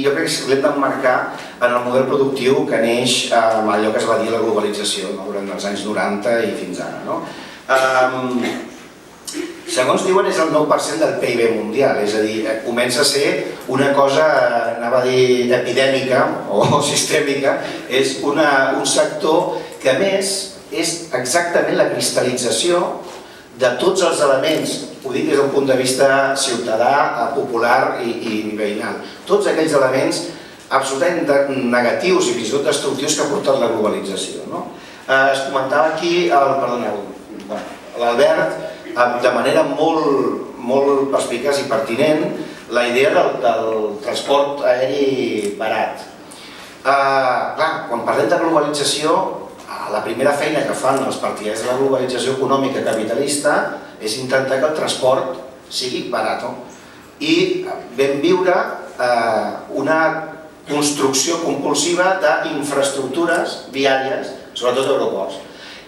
jo crec que l'hem d'emmarcar en el model productiu que neix amb allò que es va dir la globalització durant els anys 90 i fins ara. Segons diuen, és el 9% del PIB mundial, és a dir, comença a ser una cosa, anava a dir, epidèmica o sistèmica, és un sector que a més és exactament la cristal·lització de tots els elements, ho dic des d'un punt de vista ciutadà, popular i veïnal, tots aquells elements absolutament negatius i fins i tot destructius que ha portat la globalització. Es comentava aquí, l'Albert, de manera molt perspicaç i pertinent, la idea del transport aeri barat. Clar, quan parlem de globalització, la primera feina que fan els partidaris de la globalització econòmica capitalista és intentar que el transport sigui barat. I vam viure una construcció compulsiva d'infraestructures viàries, sobretot aeroports.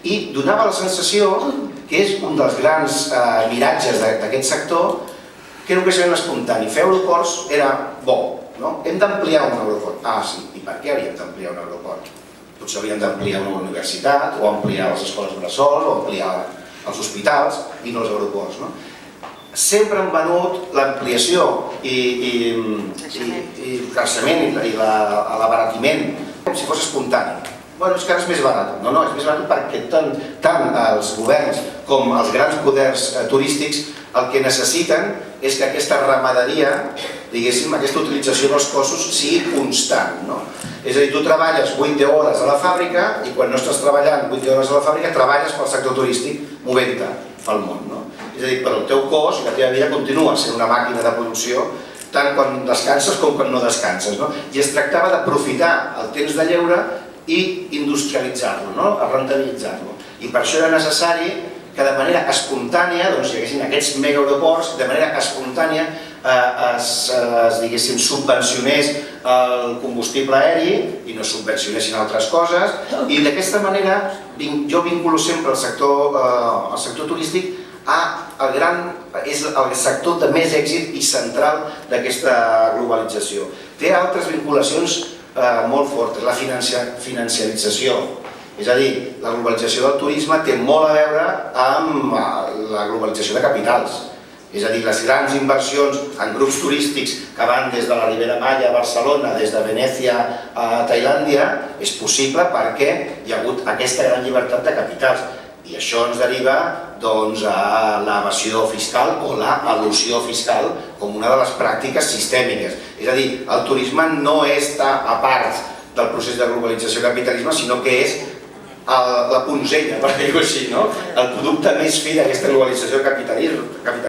I donava la sensació, que és un dels grans miratges d'aquest sector, que era un creixement espontani. Fer aeroports era bo. Hem d'ampliar un aeroport. Ah, sí. I per què havíem d'ampliar un aeroport? Potser hauríem d'ampliar una universitat, o ampliar les escoles bressol, o ampliar els hospitals, i no els aeroports. Sempre han venut l'ampliació i el creixement i l'abaratiment com si fos espontani. Bueno, és que ara és més barat. No, és més barat perquè tant els governs com els grans poders turístics el que necessiten és que aquesta ramaderia, diguéssim, aquesta utilització dels cossos sigui constant. És a dir, tu treballes 8-10 hores a la fàbrica i quan no estàs treballant 8-10 hores a la fàbrica treballes pel sector turístic movent-te pel món. És a dir, però el teu cos i la teva vida continua sent una màquina de producció tant quan descanses com quan no descanses. I es tractava d'aprofitar el temps de lleure i industrialitzar-lo, rentabilitzar-lo. I per això era necessari que de manera espontània hi haguessin aquests megaaeroports, de manera espontània es subvencionés el combustible aeri i no subvencionessin altres coses, i d'aquesta manera jo vinculo sempre el sector turístic és el sector de més èxit i central d'aquesta globalització. Té altres vinculacions molt fortes, la financiarització. És a dir, la globalització del turisme té molt a veure amb la globalització de capitals. És a dir, les grans inversions en grups turístics que van des de la Ribera Maya a Barcelona, des de Venècia a Tailàndia, és possible perquè hi ha hagut aquesta gran llibertat de capitals. I això ens deriva a l'evasió fiscal o l'elusió fiscal com una de les pràctiques sistèmiques. És a dir, el turisme no està a part del procés de globalització del capitalisme, sinó que és la punzella, per dir-ho així, el producte més fi d'aquesta globalització capitalista.